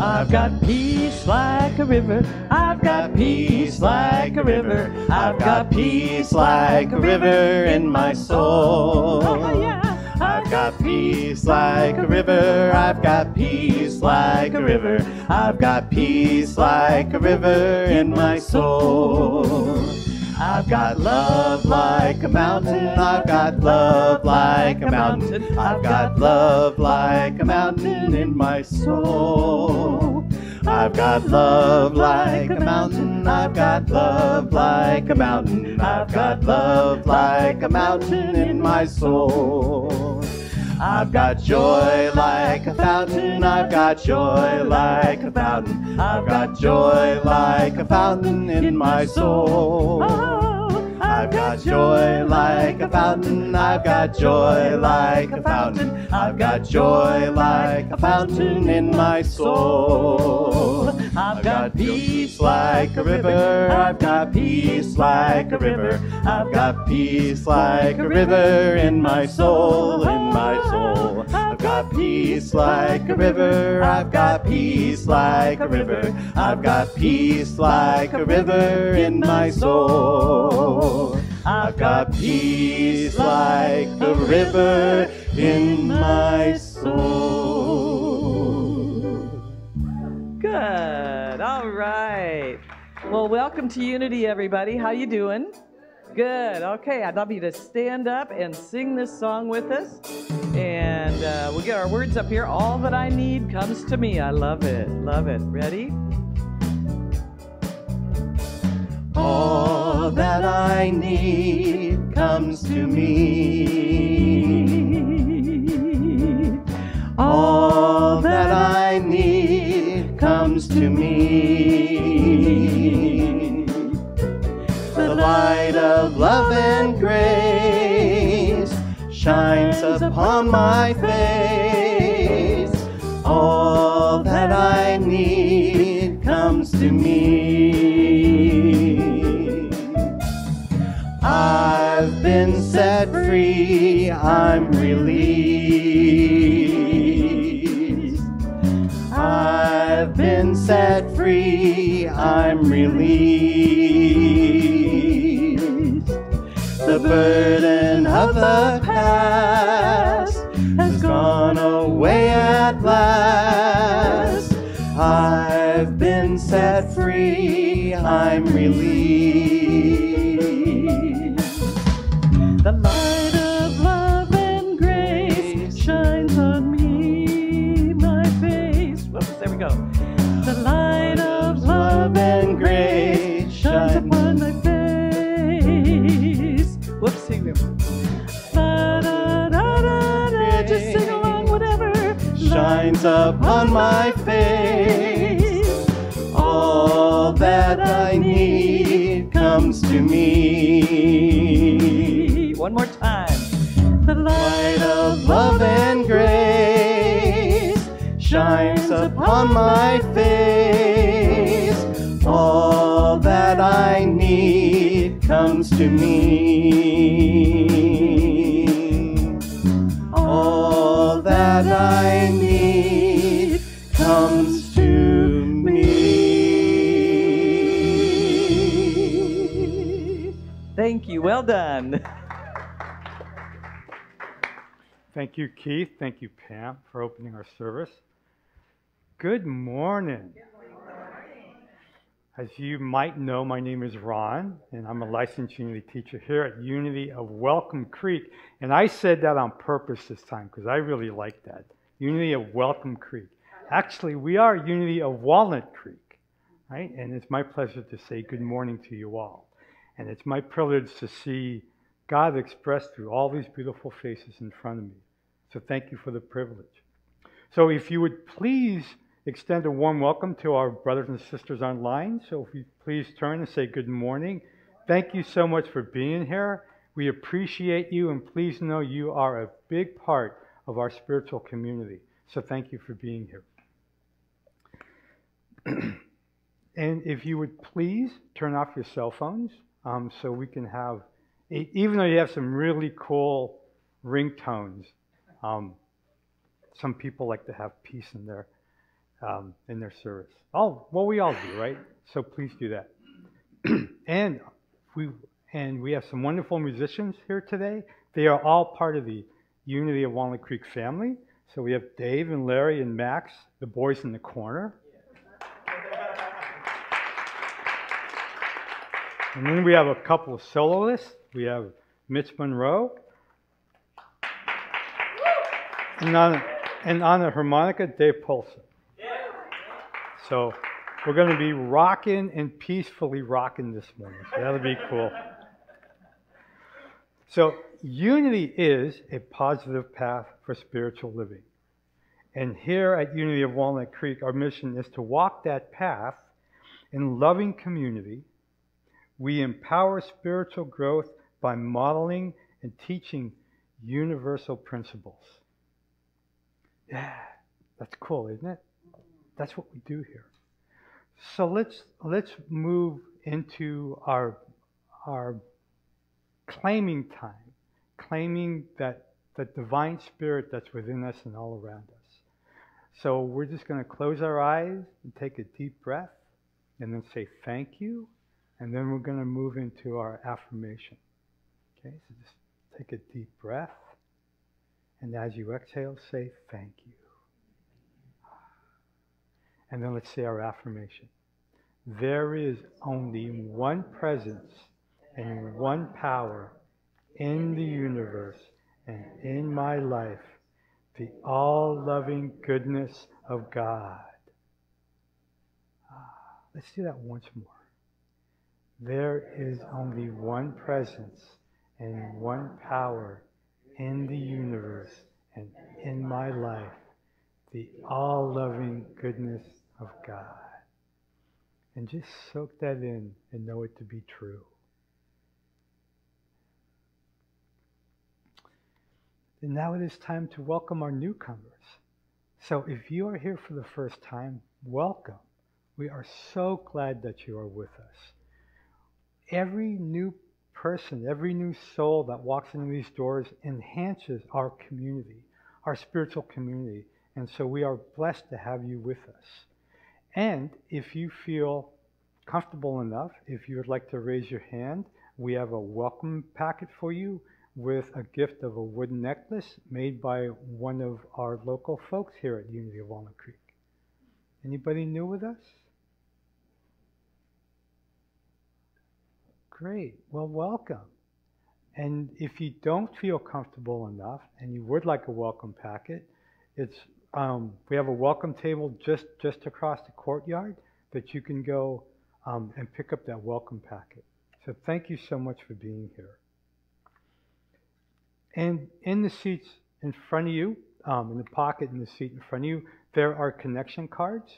I've got peace like a river. I've got peace like a river. I've got peace like a river in my soul. I've got peace like a river. I've got peace like a river. I've got peace like a river in my soul. I've got love like a mountain. I've got love like a mountain. I've got love like a mountain in my soul. I've got love like a mountain. I've got love like a mountain. I've got love like a mountain in my soul. I've got joy like a fountain. I've got joy like a fountain. I've got joy like a fountain in my soul. I've got joy like a fountain. I've got joy like a fountain. I've got joy like a fountain in my soul. I've got peace like a river. I've got peace like a river. I've got peace like a river in my soul, in my soul. I've got peace like a river. I've got peace like a river. I've got peace like a river in my soul. I've got peace like a river in my soul. Good. All right. Well, welcome to Unity, everybody. How you doing? Good. Okay. I'd love you to stand up and sing this song with us. And we'll get our words up here. All that I need comes to me. I love it. Love it. Ready? All that I need comes to me. All that I need comes to me. The light of love and grace shines upon my face. All that I need comes to me. I've been set free, I'm released. I've been set free, I'm released. The burden of the past has gone away at last. I've been set free, I'm released. The light of love and grace shines on me, my face. Whoops, there we go. The light of love and grace shines upon my face. Whoops, sing them. Da, da, da, da, da. Just sing along, whatever. Shines upon my face. All that I need comes to me. One more time. The light of love and grace shines upon my face. All that I need comes to me. All that I need comes to me. Thank you. Well done. Thank you, Keith. Thank you, Pam, for opening our service. Good morning. As you might know, my name is Ron, and I'm a licensed Unity teacher here at Unity of Welcome Creek. And I said that on purpose this time because I really like that. Unity of Welcome Creek. Actually, we are Unity of Walnut Creek, right? And it's my pleasure to say good morning to you all. And it's my privilege to see God expressed through all these beautiful faces in front of me. So thank you for the privilege. So if you would please extend a warm welcome to our brothers and sisters online. So if you please turn and say good morning. Thank you so much for being here. We appreciate you, and please know you are a big part of our spiritual community. So thank you for being here. And if you would please turn off your cell phones so we can have, even though you have some really cool ringtones, some people like to have peace in their service. Oh, well, we all do, right? So please do that. and we have some wonderful musicians here today. They are all part of the Unity of Walnut Creek family. So we have Dave and Larry and Max, the boys in the corner. And then we have a couple of soloists. We have Mitch Monroe. And on the harmonica, Dave Polson. So we're going to be rocking and peacefully rocking this morning. So that'll be cool. So unity is a positive path for spiritual living. And here at Unity of Walnut Creek, our mission is to walk that path in loving community. We empower spiritual growth by modeling and teaching universal principles. Yeah, that's cool, isn't it? That's what we do here. So let's move into our claiming time, claiming that the divine spirit that's within us and all around us. So we're just going to close our eyes and take a deep breath and then say thank you. And then we're going to move into our affirmation. Okay, so just take a deep breath. And as you exhale, say thank you. And then let's say our affirmation. There is only one presence and one power in the universe and in my life, the all-loving goodness of God. Let's do that once more. There is only one presence and one power in the universe and in my life, the all-loving goodness of God. And just soak that in and know it to be true. And now it is time to welcome our newcomers. So if you are here for the first time, welcome. We are so glad that you are with us. Every new person, every new soul that walks into these doors enhances our community, our spiritual community. And so we are blessed to have you with us. And if you feel comfortable enough, if you would like to raise your hand, we have a welcome packet for you with a gift of a wooden necklace made by one of our local folks here at Unity of Walnut Creek. Anybody new with us? Great. Well, welcome. And if you don't feel comfortable enough and you would like a welcome packet, we have a welcome table just across the courtyard that you can go and pick up that welcome packet. So thank you so much for being here. And in the seats in front of you, in the pocket in the seat in front of you, there are connection cards.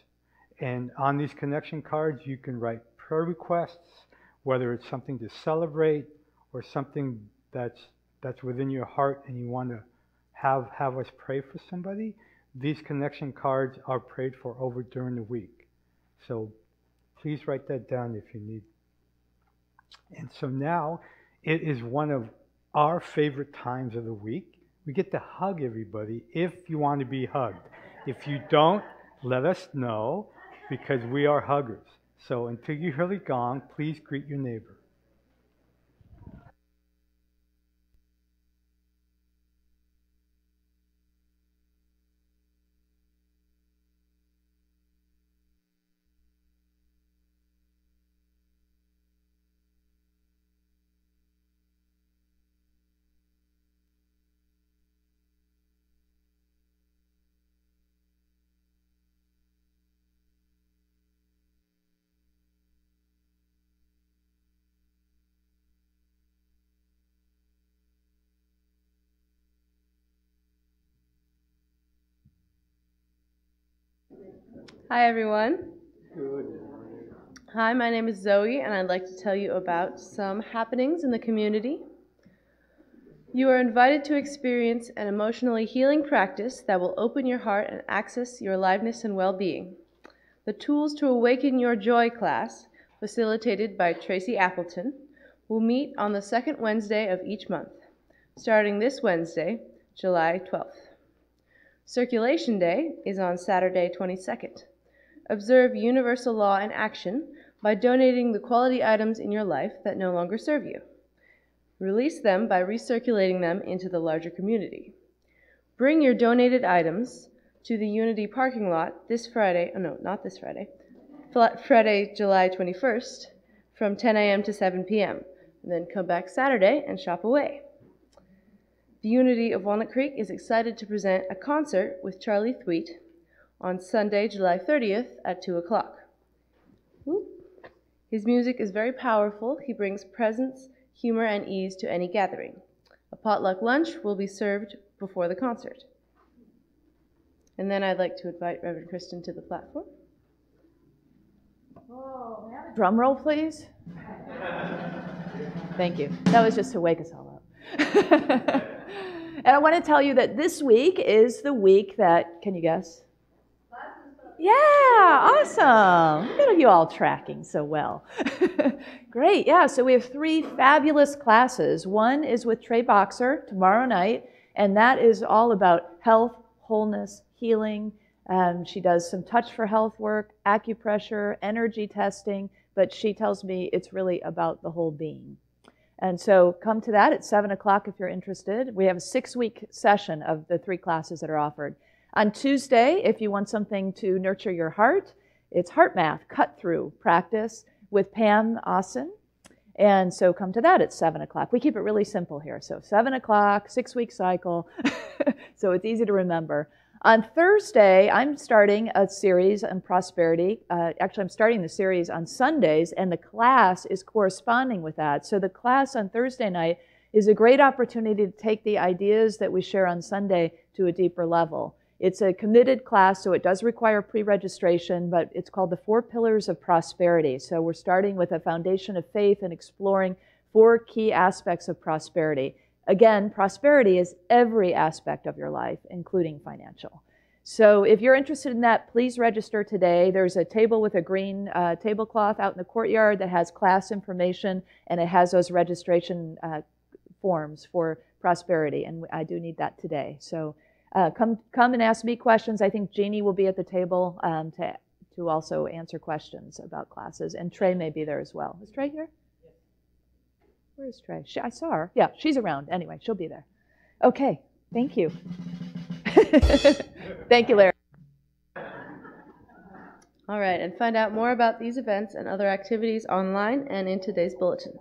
And on these connection cards, you can write prayer requests, whether it's something to celebrate or something that's within your heart and you want to have us pray for somebody. These connection cards are prayed for over during the week. So please write that down if you need. And so now it is one of our favorite times of the week. We get to hug everybody if you want to be hugged. If you don't, let us know because we are huggers. So until you hear the gong, please greet your neighbor. Hi, everyone. Good. Hi, my name is Zoe, and I'd like to tell you about some happenings in the community. You are invited to experience an emotionally healing practice that will open your heart and access your aliveness and well-being. The Tools to Awaken Your Joy class, facilitated by Tracy Appleton, will meet on the second Wednesday of each month, starting this Wednesday, July 12th. Circulation Day is on Saturday, 22nd. Observe universal law in action by donating the quality items in your life that no longer serve you. Release them by recirculating them into the larger community. Bring your donated items to the Unity parking lot this Friday, not this Friday, Friday, July 21st, from 10 a.m. to 7 p.m., and then come back Saturday and shop away. The Unity of Walnut Creek is excited to present a concert with Charlie Thweet on Sunday, July 30th at 2 o'clock. His music is very powerful. He brings presence, humor, and ease to any gathering. A potluck lunch will be served before the concert. And then I'd like to invite Reverend Kristen to the platform. Oh, drum roll, please. Thank you. That was just to wake us all up. And I want to tell you that this week is the week that, can you guess? Yeah, awesome. Look at you all tracking so well. Great, yeah, so we have 3 fabulous classes. One is with Trey Boxer tomorrow night, and that is all about health, wholeness, healing. She does some touch for health work, acupressure, energy testing, but she tells me it's really about the whole being. And so come to that at 7 o'clock if you're interested. We have a 6-week session of the 3 classes that are offered. On Tuesday, if you want something to nurture your heart, it's Heart Math, cut-through practice with Pam Austin. And so come to that at 7 o'clock. We keep it really simple here. So 7 o'clock, 6-week cycle, so it's easy to remember. On Thursday, I'm starting a series on prosperity. Actually, I'm starting the series on Sundays, and the class is corresponding with that. So the class on Thursday night is a great opportunity to take the ideas that we share on Sunday to a deeper level. It's a committed class, so it does require pre-registration, but it's called the 4 Pillars of Prosperity. So we're starting with a foundation of faith and exploring 4 key aspects of prosperity. Again, prosperity is every aspect of your life, including financial. So if you're interested in that, please register today. There's a table with a green tablecloth out in the courtyard that has class information, and it has those registration forms for prosperity, and I do need that today. So come and ask me questions. I think Jeannie will be at the table to also answer questions about classes, and Trey may be there as well. Is Trey here? Where is Trey? I saw her. Yeah, she's around. Anyway, she'll be there. Okay, thank you. Thank you, Larry. All right, and find out more about these events and other activities online and in today's bulletin.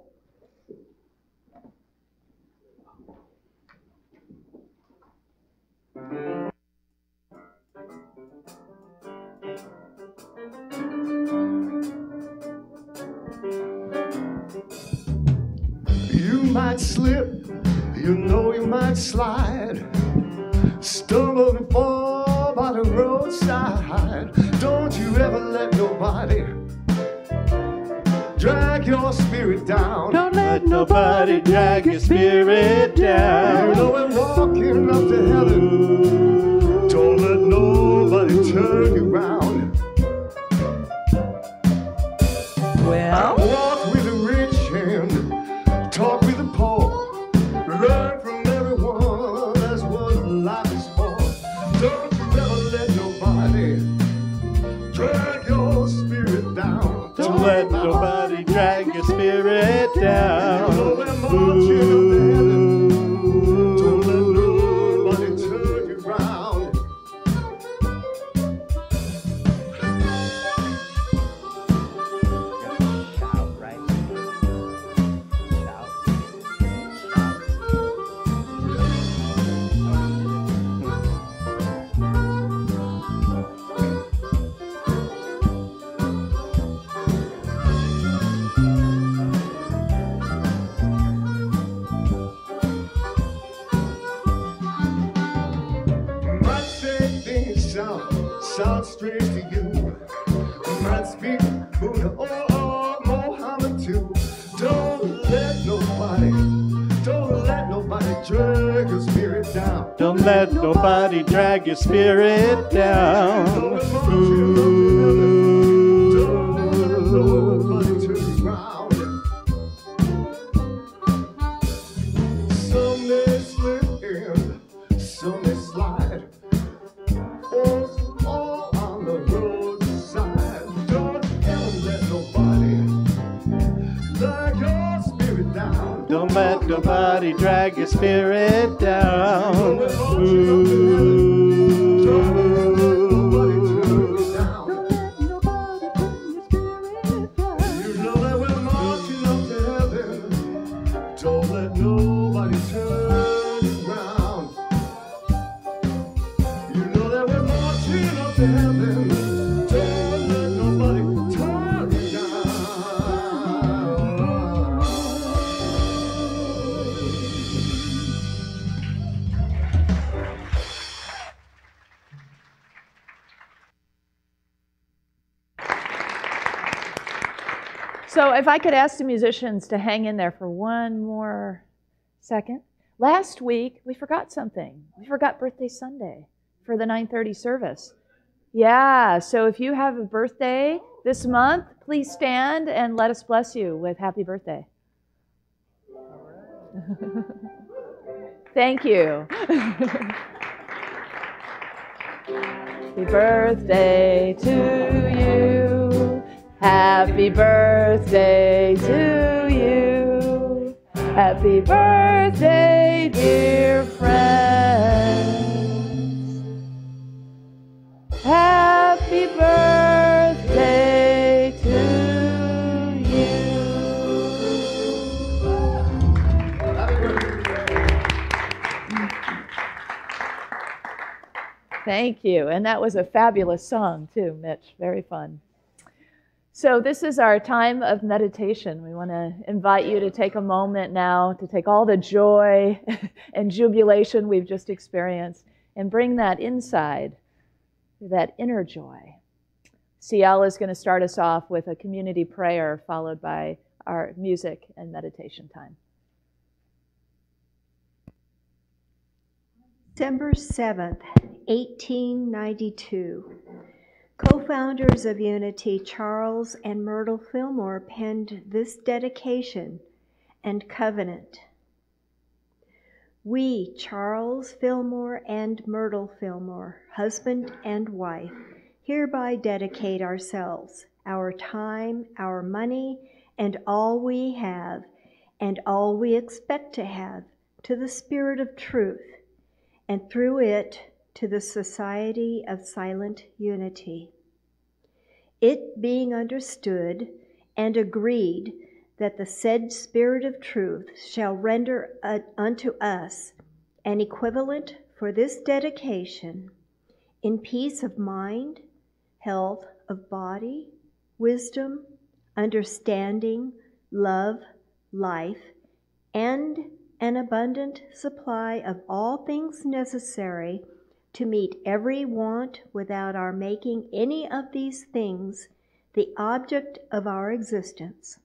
You might slip, you know you might slide, stumble and fall by the roadside. Don't you ever let nobody drag your spirit down. Don't let nobody drag your spirit down. You know we're walking up to heaven. Don't let nobody turn you around. Well, Walk with the rich and talk with the poor. Learn from everyone, that's what life is for. Don't you ever let nobody drag your spirit down. Don't let nobody drag your spirit down. You know we're marching up to heaven. Don't let nobody turn you around. shout, right? Shout. Might say things sound strange to you. Might speak Buddha or Mohammed too. Don't let nobody drag your spirit down. Don't let nobody drag your spirit down. Don't let nobody turn you around. Some may slip in, some may slide. nobody drag your spirit down. Ooh. Don't let nobody turn you round. You know that we're marching up to heaven. Don't let nobody turn you down. So if I could ask the musicians to hang in there for one more second. Last week, we forgot something. We forgot Birthday Sunday for the 9:30 service. Yeah, so if you have a birthday this month, please stand and let us bless you with happy birthday. Thank you. Happy birthday to you. Happy birthday to you. Happy birthday, dear friends. Happy birthday to you. Thank you. And that was a fabulous song, too, Mitch. Very fun. So this is our time of meditation. We want to invite you to take a moment now to take all the joy and jubilation we've just experienced and bring that inside, that inner joy. Ciel is going to start us off with a community prayer followed by our music and meditation time. December 7th, 1892. Co-founders of Unity, Charles and Myrtle Fillmore, penned this dedication and covenant. We, Charles Fillmore and Myrtle Fillmore, husband and wife, hereby dedicate ourselves, our time, our money, and all we have, and all we expect to have, to the Spirit of truth, and through it, to the Society of Silent Unity. It being understood and agreed that the said Spirit of truth shall render unto us an equivalent for this dedication in peace of mind, health of body, wisdom, understanding, love, life, and an abundant supply of all things necessary to meet every want without our making any of these things the object of our existence.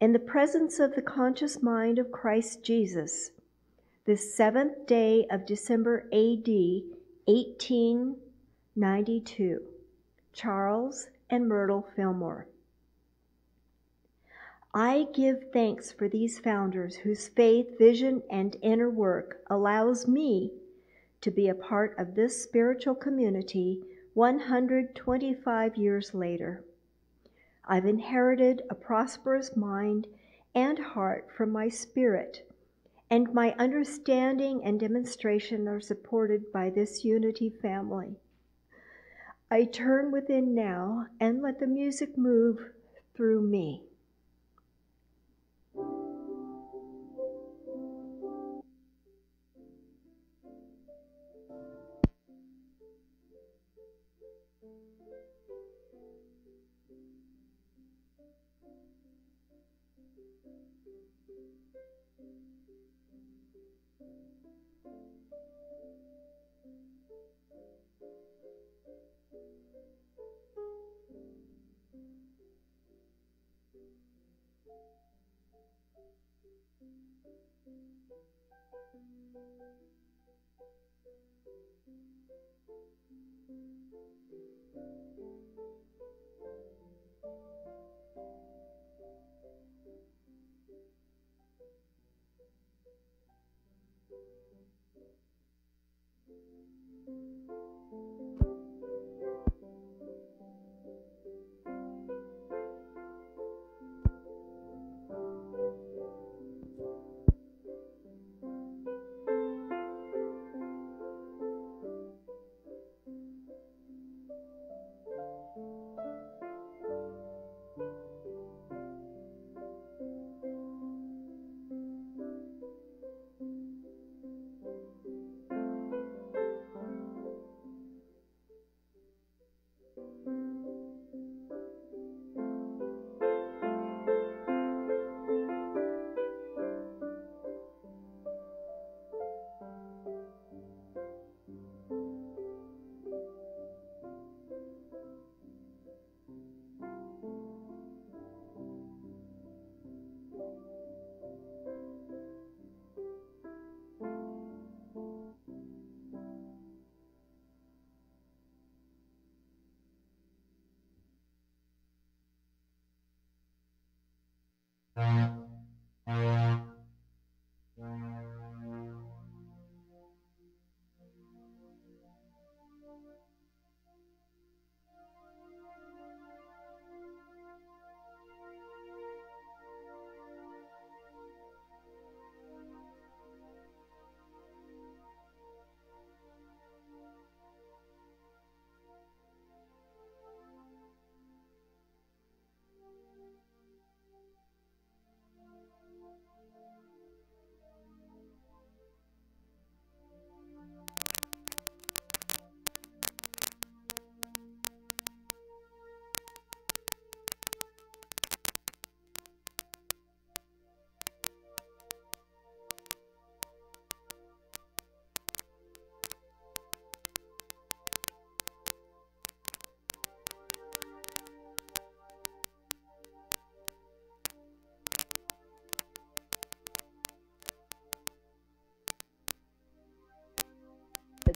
In the presence of the conscious mind of Christ Jesus, this 7th day of December A.D. 1892, Charles and Myrtle Fillmore. I give thanks for these founders whose faith, vision, and inner work allows me to be a part of this spiritual community 125 years later. I've inherited a prosperous mind and heart from my spirit, and my understanding and demonstration are supported by this Unity family. I turn within now and let the music move through me.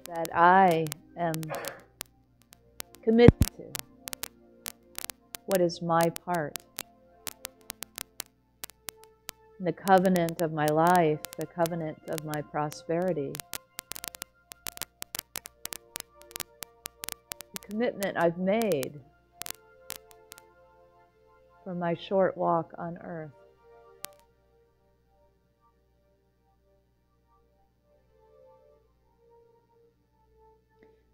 That I am committed to, what is my part in the covenant of my life, the covenant of my prosperity, the commitment I've made for my short walk on earth.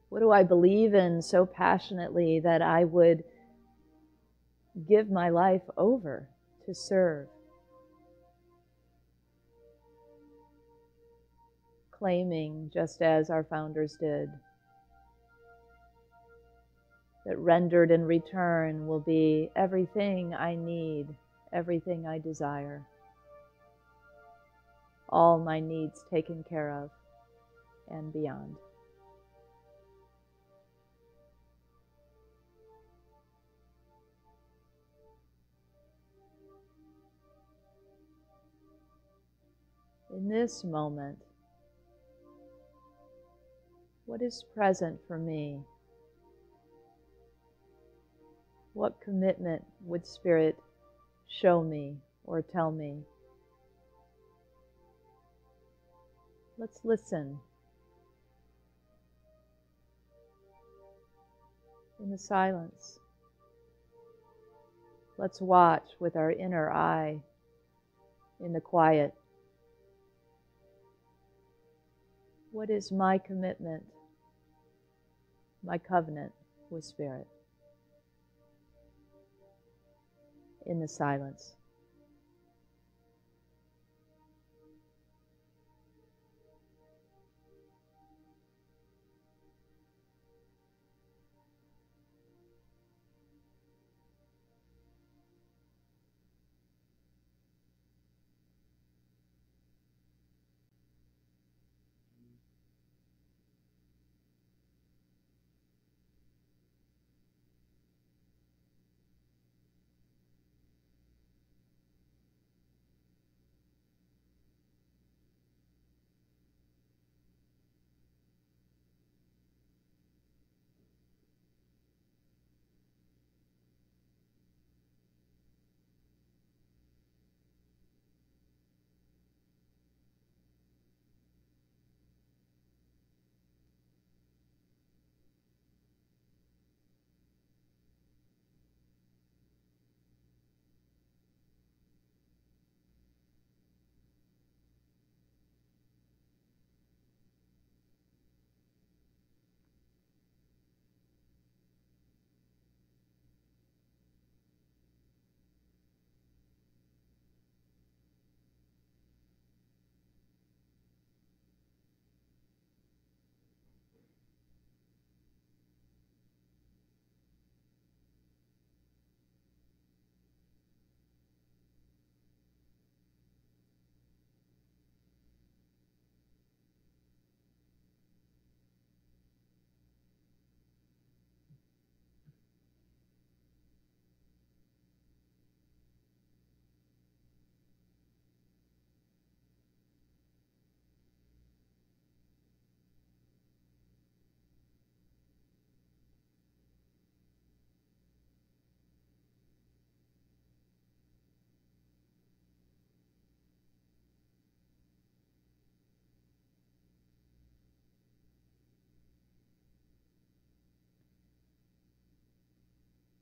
What do I believe in so passionately that I would give my life over to serve? Claiming, just as our founders did, that rendered in return will be everything I need, everything I desire, all my needs taken care of and beyond. In this moment, what is present for me? What commitment would Spirit show me or tell me? Let's listen. In the silence, let's watch with our inner eye in the quiet. What is my commitment, my covenant with Spirit? In the silence.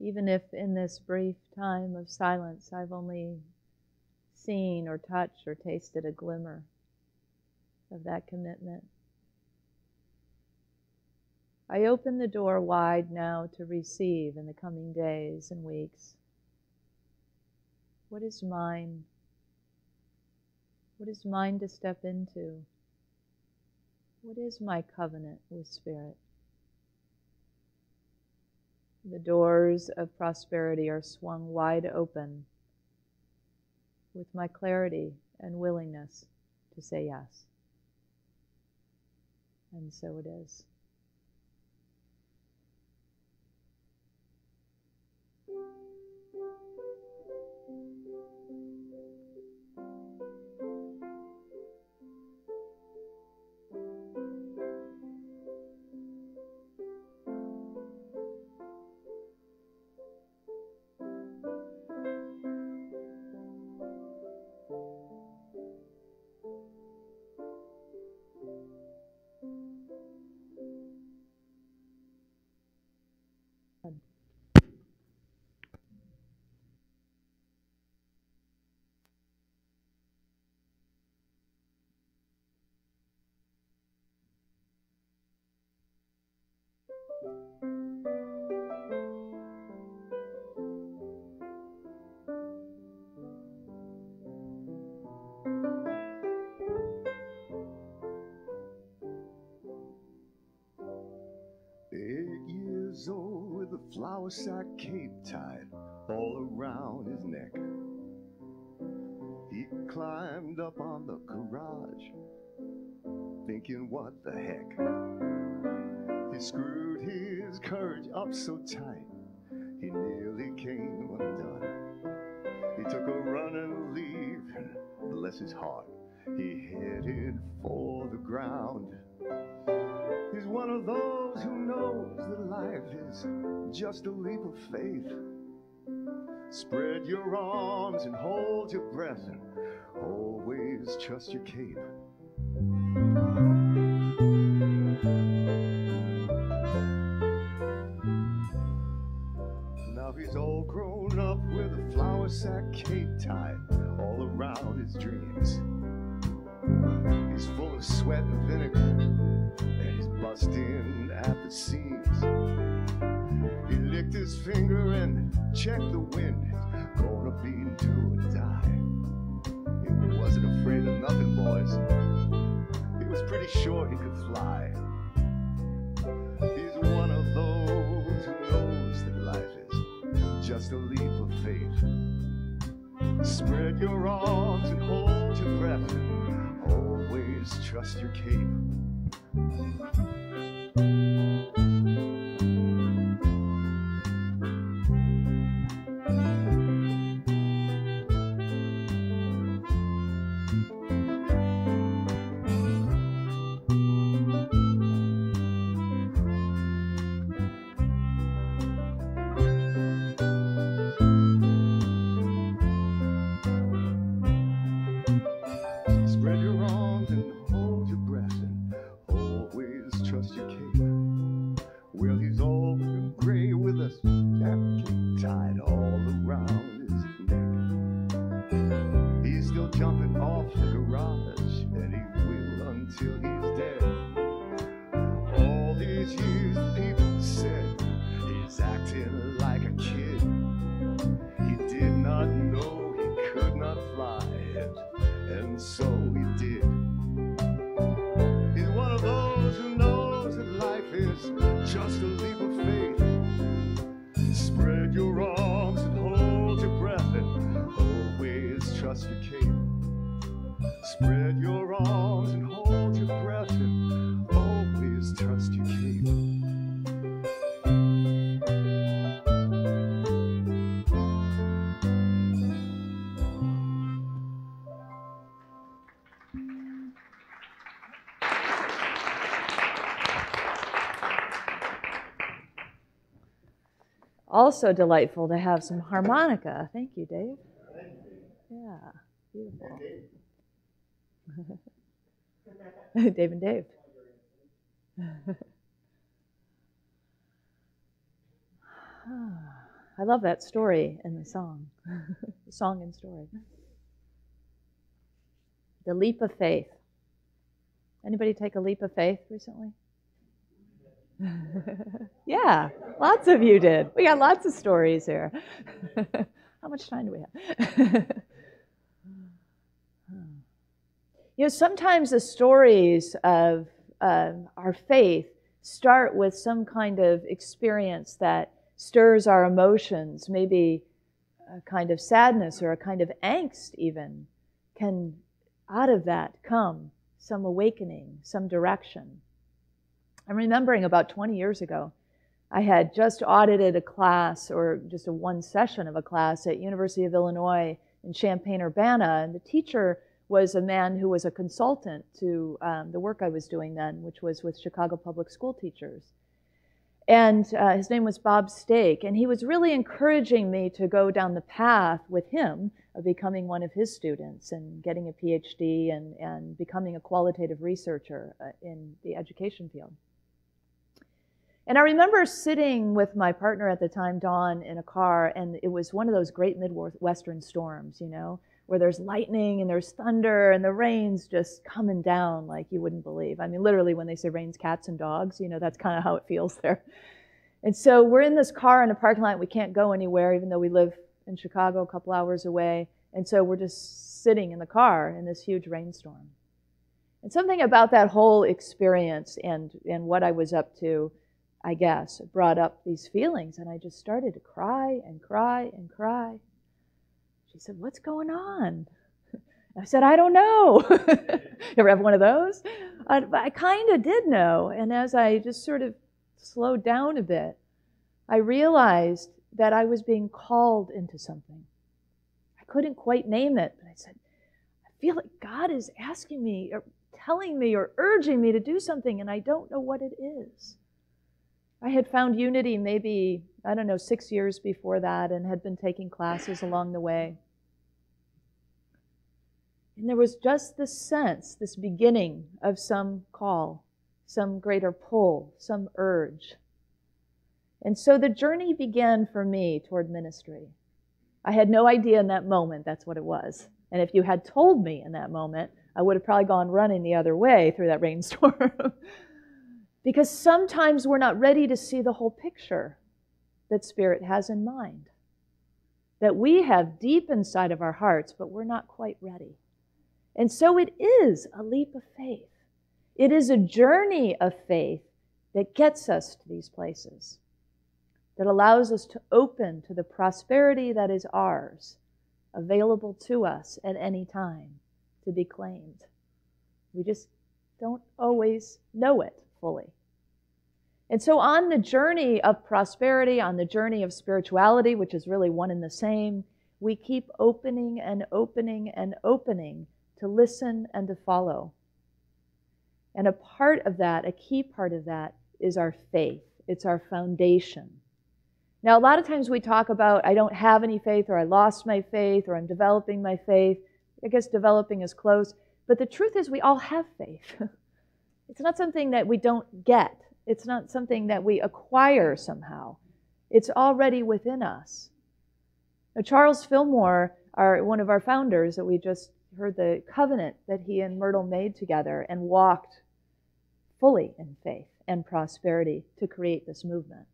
even if in this brief time of silence I've only seen or touched or tasted a glimmer of that commitment. I open the door wide now to receive in the coming days and weeks. What is mine? What is mine to step into? What is my covenant with Spirit? The doors of prosperity are swung wide open with my clarity and willingness to say yes. And so it is. With a flour sack cape tied all around his neck, he climbed up on the garage, thinking what the heck. He screwed his courage up so tight, he nearly came undone. He took a running leap, and bless his heart, he headed for the ground. He's one of those who knows that life is just a leap of faith. Spread your arms and hold your breath, and always trust your cape. Now he's all grown up with a flour sack cape tied all around his dreams. He's full of sweat and vinegar, and he's busting at the seams. He licked his finger and checked the wind. It's gonna be do or die. He wasn't afraid of nothing, boys. He was pretty sure he could fly. He's one of those who knows that life is just a leap of faith. Spread your arms and hold your breath. Always trust your cape. Also delightful to have some harmonica. Thank you, Dave. Yeah, beautiful. Dave and Dave. I love that story in the song. The song and story. The leap of faith. Anybody take a leap of faith recently? Yeah, lots of you did. We got lots of stories here. How much time do we have? Sometimes the stories of our faith start with some kind of experience that stirs our emotions, maybe a kind of sadness or a kind of angst even. Can out of that come some awakening, some direction? I'm remembering about 20 years ago, I had just audited a class, or just a one session of a class at University of Illinois in Champaign-Urbana, and the teacher was a man who was a consultant to the work I was doing then, which was with Chicago public school teachers. And his name was Bob Stake, and he was really encouraging me to go down the path with him of becoming one of his students and getting a PhD and becoming a qualitative researcher in the education field. And I remember sitting with my partner at the time, Dawn, in a car, and it was one of those great Midwestern storms, where there's lightning and there's thunder and the rain's just coming down like you wouldn't believe. I mean, literally when they say rain's cats and dogs, that's kind of how it feels there. And so we're in this car in a parking lot. We can't go anywhere, even though we live in Chicago a couple hours away. And so we're just sitting in the car in this huge rainstorm. And something about that whole experience and what I was up to, I guess, brought up these feelings. And I just started to cry and cry and cry. She said, "What's going on?" I said, "I don't know." You ever have one of those? I kind of did know. And as I just sort of slowed down a bit, I realized that I was being called into something. I couldn't quite name it, but I said, I feel like God is asking me or telling me or urging me to do something, and I don't know what it is. I had found Unity maybe, 6 years before that, and had been taking classes along the way. And there was just this sense, this beginning of some call, some greater pull, some urge. And so the journey began for me toward ministry. I had no idea in that moment that's what it was. And if you had told me in that moment, I would have probably gone running the other way through that rainstorm. Because sometimes we're not ready to see the whole picture that Spirit has in mind, that we have deep inside of our hearts, but we're not quite ready. And so it is a leap of faith. It is a journey of faith that gets us to these places, that allows us to open to the prosperity that is ours, available to us at any time to be claimed. We just don't always know it fully. And so on the journey of prosperity, on the journey of spirituality, which is really one and the same, we keep opening and opening and opening to listen and to follow. And a part of that, a key part of that, is our faith. It's our foundation. Now, a lot of times we talk about, I don't have any faith, or I lost my faith, or I'm developing my faith. I guess developing is close. But the truth is we all have faith. It's not something that we don't get. It's not something that we acquire somehow. It's already within us. Now, Charles Fillmore, one of our founders that we just heard the covenant that he and Myrtle made together and walked fully in faith and prosperity to create this movement.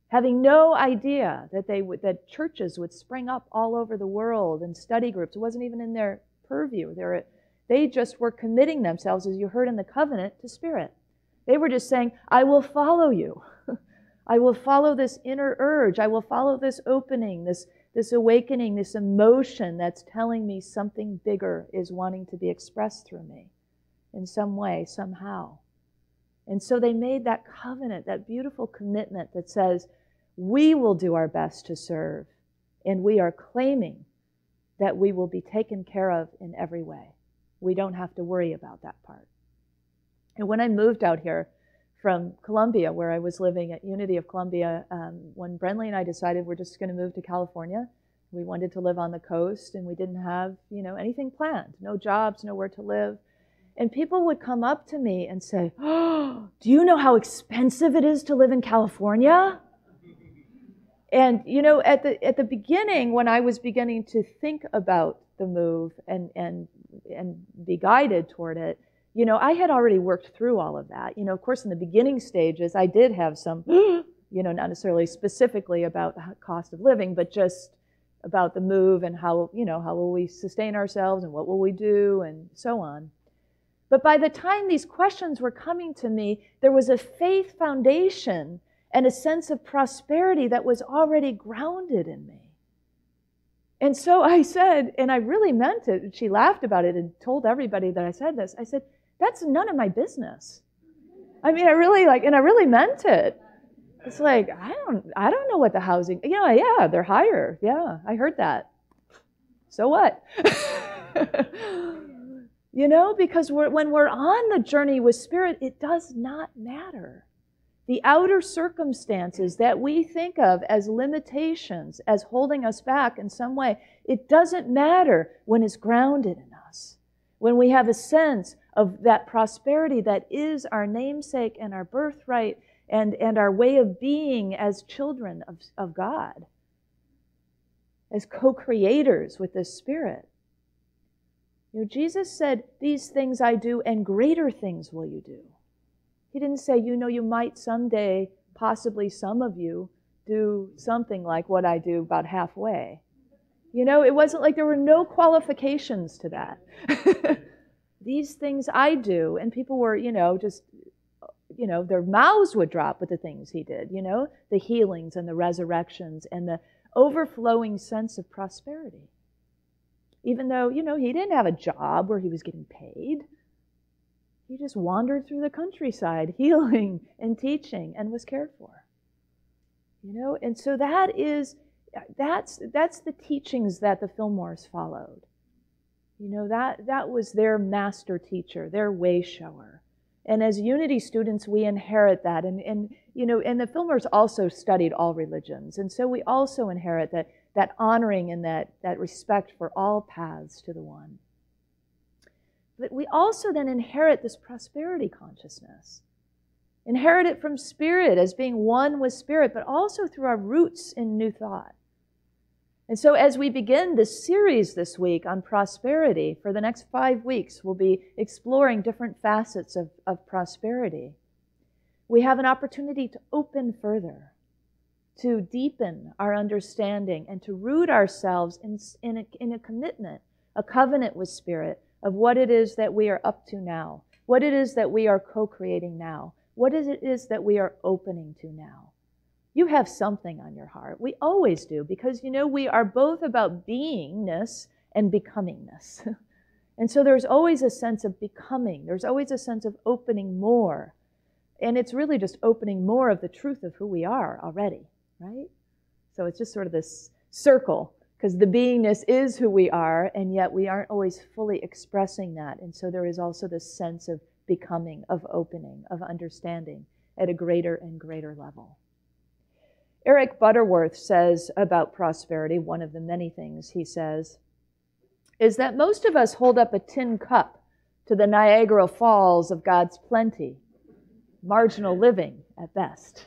Having no idea that churches would spring up all over the world and study groups. It wasn't even in their purview. They just were committing themselves, as you heard in the covenant, to Spirit. They were just saying, I will follow you. I will follow this inner urge. I will follow this opening, this awakening, this emotion that's telling me something bigger is wanting to be expressed through me in some way, somehow. And so they made that covenant, that beautiful commitment that says, we will do our best to serve, and we are claiming that we will be taken care of in every way. We don't have to worry about that part. And when I moved out here from Columbia, where I was living at Unity of Columbia, when Brenly and I decided we're just going to move to California, we wanted to live on the coast, and we didn't have, anything planned, no jobs, nowhere to live. And people would come up to me and say, oh, do you know how expensive it is to live in California? And at the beginning, when I was beginning to think about the move and be guided toward it, I had already worked through all of that. Of course, in the beginning stages, I did have some, not necessarily specifically about the cost of living, but just about the move and how will we sustain ourselves and what will we do and so on. But by the time these questions were coming to me, there was a faith foundation and a sense of prosperity that was already grounded in me. And so I said, and I really meant it, and she laughed about it and told everybody that I said this, I said, that's none of my business. I really meant it. It's like, I don't know what the housing, yeah, they're higher. Yeah, I heard that. So what? Because when we're on the journey with Spirit, it does not matter. The outer circumstances that we think of as limitations, as holding us back in some way, it doesn't matter when it's grounded in us. When we have a sense of that prosperity that is our namesake and our birthright and our way of being as children of God, as co-creators with the Spirit. Jesus said, these things I do and greater things will you do. He didn't say, you might someday, possibly some of you, do something like what I do about halfway. It wasn't like there were no qualifications to that. These things I do, and people were, their mouths would drop with the things he did, the healings and the resurrections and the overflowing sense of prosperity. Even though, he didn't have a job where he was getting paid. He just wandered through the countryside, healing and teaching, and was cared for. And so that's the teachings that the Fillmores followed. That was their master teacher, their way shower. And as Unity students, we inherit that. And the Fillmores also studied all religions. And so we also inherit that honoring and that respect for all paths to the one. But we also then inherit this prosperity consciousness. Inherit it from Spirit as being one with Spirit, but also through our roots in New Thought. And so as we begin this series this week on prosperity, for the next 5 weeks, we'll be exploring different facets of prosperity. We have an opportunity to open further, to deepen our understanding, and to root ourselves in a commitment, a covenant with Spirit of what it is that we are up to now, what it is that we are co-creating now, what it is that we are opening to now. You have something on your heart. We always do, because, we are both about beingness and becomingness. And so there's always a sense of becoming. There's always a sense of opening more. And it's really just opening more of the truth of who we are already, right? So it's just sort of this circle, because the beingness is who we are, and yet we aren't always fully expressing that. And so there is also this sense of becoming, of opening, of understanding at a greater and greater level. Eric Butterworth says about prosperity, one of the many things he says, is that most of us hold up a tin cup to the Niagara Falls of God's plenty, marginal living at best.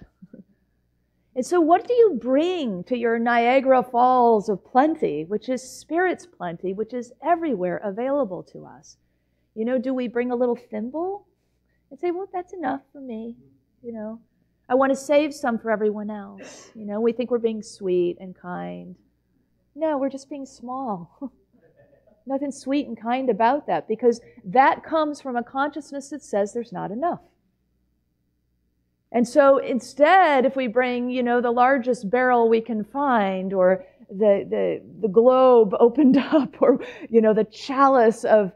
And so what do you bring to your Niagara Falls of plenty, which is Spirit's plenty, which is everywhere available to us? Do we bring a little thimble and say, well, that's enough for me, I want to save some for everyone else. We think we're being sweet and kind. No, we're just being small. Nothing sweet and kind about that, because that comes from a consciousness that says there's not enough. And so instead, if we bring, the largest barrel we can find, or the globe opened up, or, the chalice of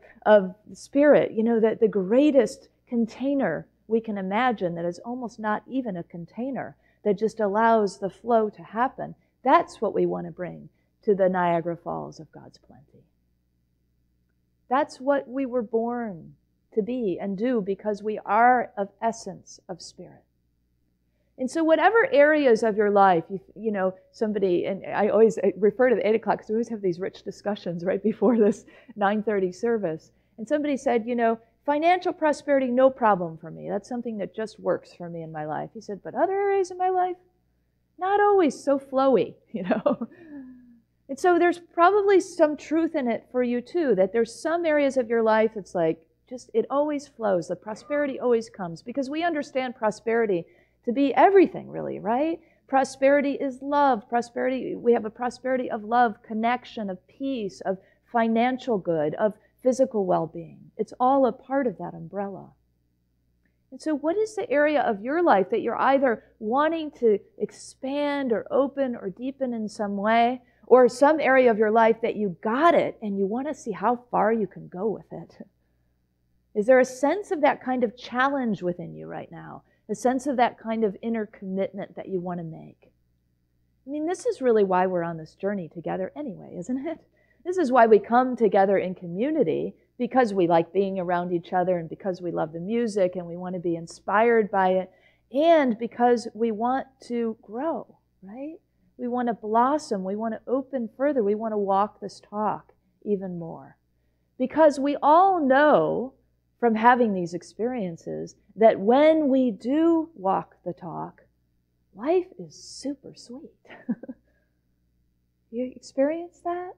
Spirit, the greatest container we can imagine, that is almost not even a container, that just allows the flow to happen. That's what we want to bring to the Niagara Falls of God's plenty. That's what we were born to be and do, because we are of essence of Spirit. And so whatever areas of your life, somebody, and I always refer to the 8 o'clock, because we always have these rich discussions right before this 9:30 service. And somebody said, financial prosperity, no problem for me. That's something that just works for me in my life. He said, but other areas of my life, not always so flowy, you know. And so there's probably some truth in it for you too, that there's some areas of your life it's like just it always flows. The prosperity always comes because we understand prosperity to be everything really, right? Prosperity is love. Prosperity, we have a prosperity of love, connection, of peace, of financial good, of physical well-being. It's all a part of that umbrella. And so what is the area of your life that you're either wanting to expand or open or deepen in some way, or some area of your life that you got it and you want to see how far you can go with it? Is there a sense of that kind of challenge within you right now? A sense of that kind of inner commitment that you want to make? I mean, this is really why we're on this journey together anyway, isn't it? This is why we come together in community, because we like being around each other and because we love the music and we want to be inspired by it, and because we want to grow, right? We want to blossom. We want to open further. We want to walk this talk even more. Because we all know from having these experiences that when we do walk the talk, life is super sweet. You experience that?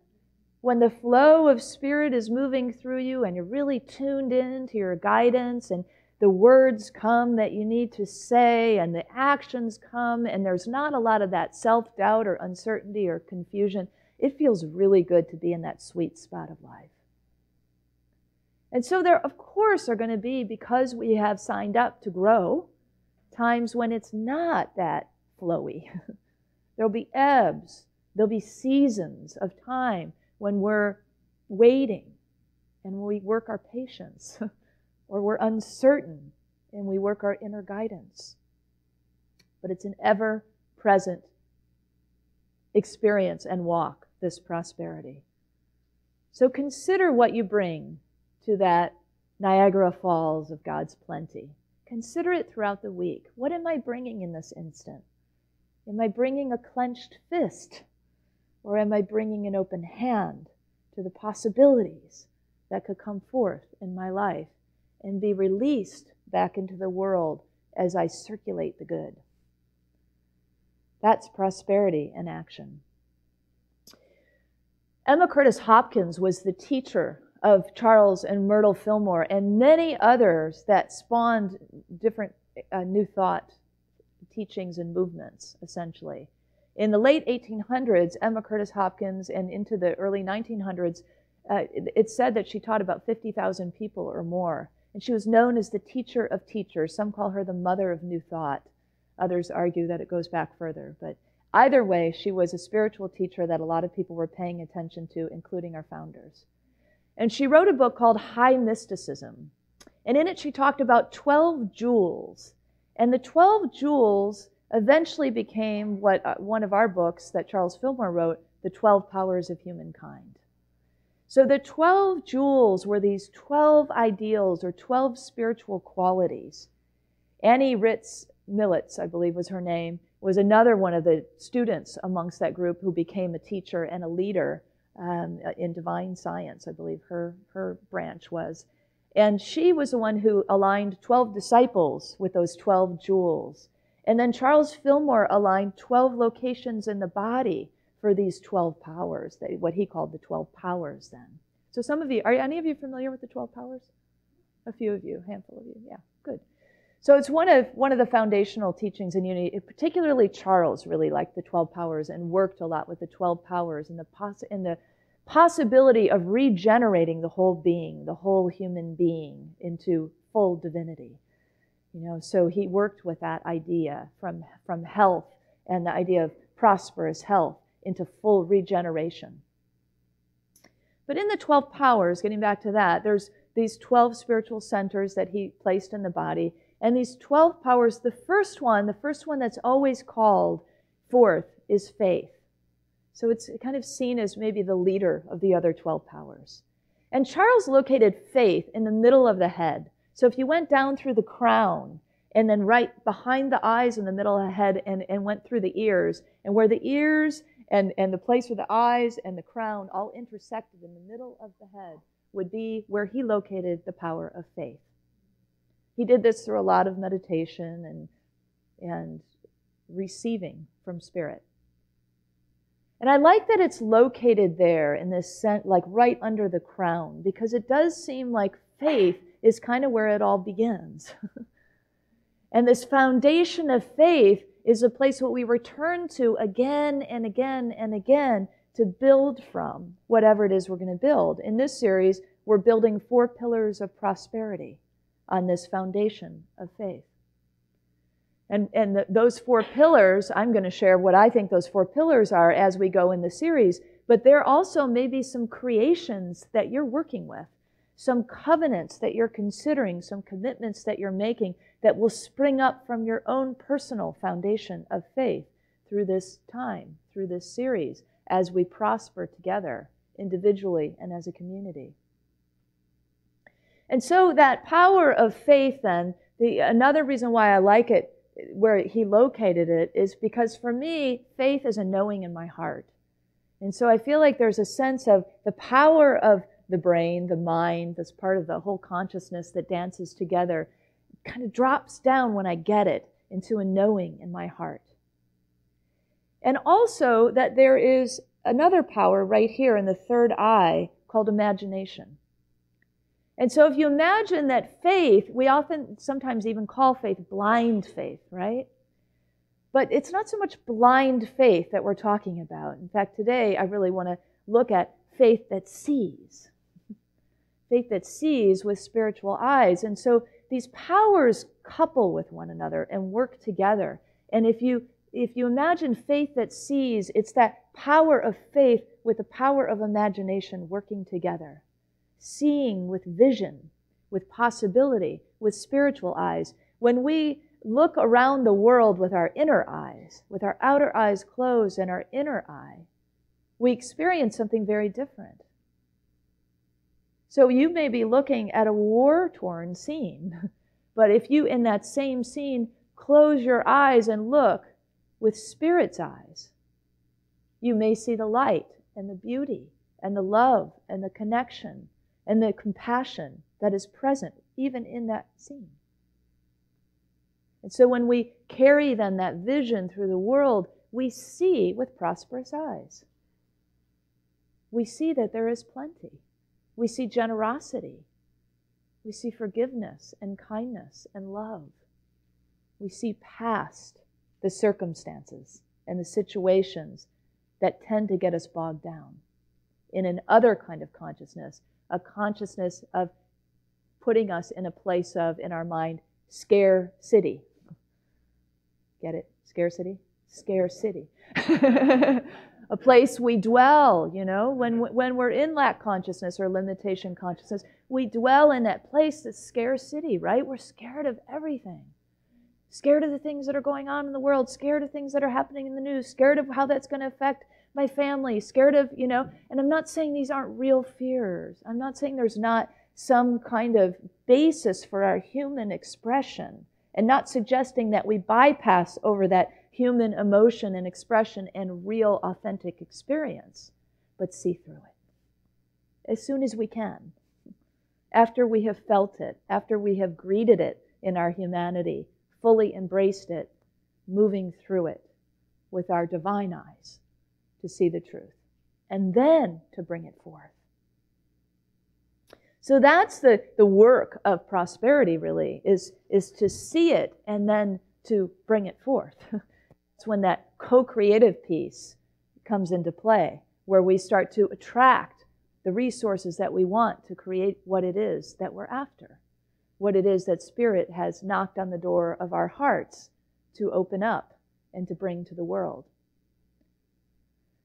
When the flow of spirit is moving through you and you're really tuned in to your guidance and the words come that you need to say and the actions come and there's not a lot of that self-doubt or uncertainty or confusion, it feels really good to be in that sweet spot of life. And so there, of course, are going to be, because we have signed up to grow, times when it's not that flowy. There'll be ebbs. There'll be seasons of time when we're waiting and we work our patience, or we're uncertain and we work our inner guidance. But it's an ever-present experience and walk, this prosperity. So consider what you bring to that Niagara Falls of God's plenty. Consider it throughout the week. What am I bringing in this instant? Am I bringing a clenched fist? Or am I bringing an open hand to the possibilities that could come forth in my life and be released back into the world as I circulate the good? That's prosperity in action. Emma Curtis Hopkins was the teacher of Charles and Myrtle Fillmore and many others that spawned different New Thought teachings and movements, essentially. In the late 1800s, Emma Curtis Hopkins, and into the early 1900s, it's said that she taught about 50,000 people or more. And she was known as the teacher of teachers. Some call her the mother of New Thought. Others argue that it goes back further. But either way, she was a spiritual teacher that a lot of people were paying attention to, including our founders. And she wrote a book called High Mysticism. And in it, she talked about 12 jewels. And the 12 jewels eventually became what one of our books that Charles Fillmore wrote, The 12 Powers of Humankind. So the 12 jewels were these 12 ideals or 12 spiritual qualities. Annie Ritz Millets, I believe was her name, was another one of the students amongst that group who became a teacher and a leader in divine science, I believe her branch was. And she was the one who aligned 12 disciples with those 12 jewels. And then Charles Fillmore aligned 12 locations in the body for these 12 powers, what he called the 12 powers then. So some of you, are any of you familiar with the 12 powers? A few of you, a handful of you, yeah, good. So it's one of the foundational teachings in unity. Particularly Charles really liked the 12 powers and worked a lot with the 12 powers and the possibility of regenerating the whole being, the whole human being into full divinity. You know, so he worked with that idea from health and the idea of prosperous health into full regeneration. But in the 12 powers, getting back to that, there's these 12 spiritual centers that he placed in the body. And these 12 powers, the first one that's always called forth is faith. So it's kind of seen as maybe the leader of the other 12 powers. And Charles located faith in the middle of the head. So if you went down through the crown and then right behind the eyes in the middle of the head and went through the ears, and where the ears and the place where the eyes and the crown all intersected in the middle of the head would be where he located the power of faith. He did this through a lot of meditation and receiving from Spirit. And I like that it's located there in this sense, like right under the crown, because it does seem like faith is kind of where it all begins. And this foundation of faith is a place what we return to again and again and again to build from whatever it is we're going to build. In this series, we're building 4 pillars of prosperity on this foundation of faith. And those 4 pillars, I'm going to share what I think those 4 pillars are as we go in the series, but there also may be some creations that you're working with, some covenants that you're considering, some commitments that you're making that will spring up from your own personal foundation of faith through this time, through this series, as we prosper together, individually and as a community. And so that power of faith then, another reason why I like it, where he located it, is because for me, faith is a knowing in my heart. And so I feel like there's a sense of the power of the brain, the mind, that's part of the whole consciousness that dances together, kind of drops down when I get it into a knowing in my heart. And also that there is another power right here in the third eye called imagination. And so if you imagine that faith, we often sometimes even call faith blind faith, right? But it's not so much blind faith that we're talking about. In fact, today I really want to look at faith that sees. Faith that sees with spiritual eyes. And so these powers couple with one another and work together. And if you imagine faith that sees, it's that power of faith with the power of imagination working together. Seeing with vision, with possibility, with spiritual eyes. When we look around the world with our inner eyes, with our outer eyes closed and our inner eye, we experience something very different. So you may be looking at a war-torn scene, but if you, in that same scene, close your eyes and look with Spirit's eyes, you may see the light and the beauty and the love and the connection and the compassion that is present even in that scene. And so when we carry then that vision through the world, we see with prosperous eyes. We see that there is plenty. We see generosity. We see forgiveness and kindness and love. We see past the circumstances and the situations that tend to get us bogged down in an other kind of consciousness, a consciousness of putting us in a place of, in our mind, scarcity. Get it? Scarcity? Scarcity. A place we dwell, you know, when we're in lack consciousness or limitation consciousness, we dwell in that place that's scarcity, right? We're scared of everything. Scared of the things that are going on in the world, scared of things that are happening in the news, scared of how that's going to affect my family, scared of, you know, and I'm not saying these aren't real fears. I'm not saying there's not some kind of basis for our human expression, and not suggesting that we bypass over that human emotion and expression and real authentic experience, but see through it as soon as we can. After we have felt it, after we have greeted it in our humanity, fully embraced it, moving through it with our divine eyes to see the truth, and then to bring it forth. So that's the work of prosperity, really, is to see it and then to bring it forth. It's when that co-creative piece comes into play, where we start to attract the resources that we want to create what it is that we're after, what it is that Spirit has knocked on the door of our hearts to open up and to bring to the world.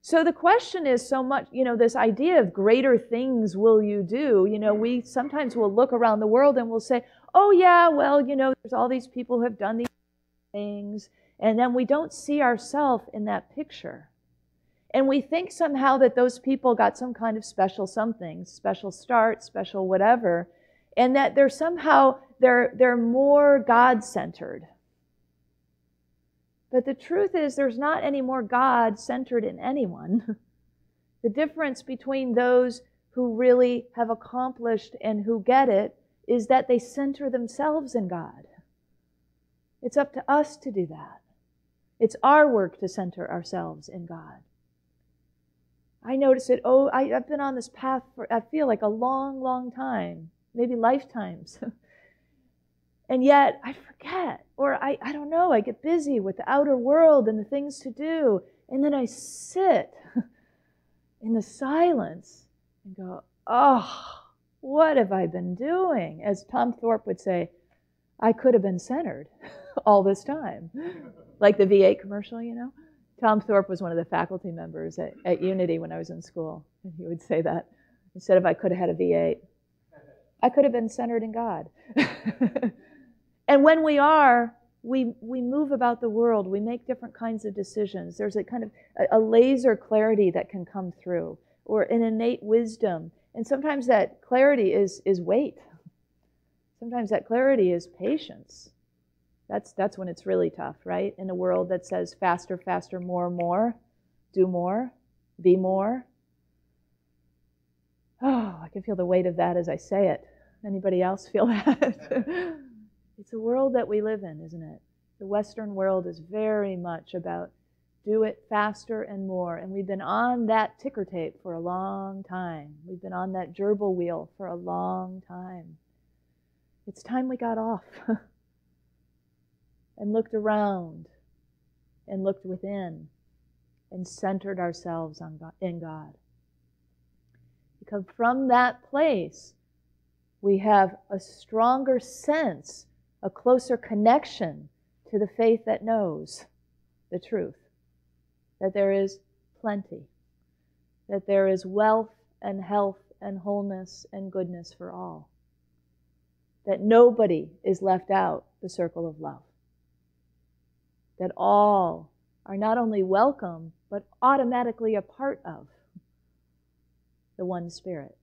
So the question is so much, you know, this idea of greater things will you do, you know, we sometimes will look around the world and we'll say, oh yeah, well, you know, there's all these people who have done these things, and then we don't see ourselves in that picture. And we think somehow that those people got some kind of special something, special start, special whatever, and that they're somehow, they're more God-centered. But the truth is there's not any more God-centered in anyone. The difference between those who really have accomplished and who get it is that they center themselves in God. It's up to us to do that. It's our work to center ourselves in God. I notice it, I've been on this path for, I feel like a long, long time, maybe lifetimes. And yet I forget, or I don't know, I get busy with the outer world and the things to do. And then I sit in the silence and go, oh, what have I been doing? As Tom Thorpe would say, I could have been centered all this time. Like the V8 commercial, you know? Tom Thorpe was one of the faculty members at Unity when I was in school. And he would say that. Instead of I could have had a V8, I could have been centered in God. And when we are, we move about the world. We make different kinds of decisions. There's a kind of a laser clarity that can come through, or an innate wisdom. And sometimes that clarity is wait. Sometimes that clarity is patience. That's when it's really tough, right? In a world that says faster, faster, more, do more, be more. Oh, I can feel the weight of that as I say it. Anybody else feel that? It's a world that we live in, isn't it? The Western world is very much about do it faster and more. And we've been on that ticker tape for a long time. We've been on that gerbil wheel for a long time. It's time we got off and looked around and looked within and centered ourselves in God. Because from that place, we have a stronger sense, a closer connection to the faith that knows the truth, that there is plenty, that there is wealth and health and wholeness and goodness for all, that nobody is left out the circle of love, that all are not only welcome, but automatically a part of the one Spirit.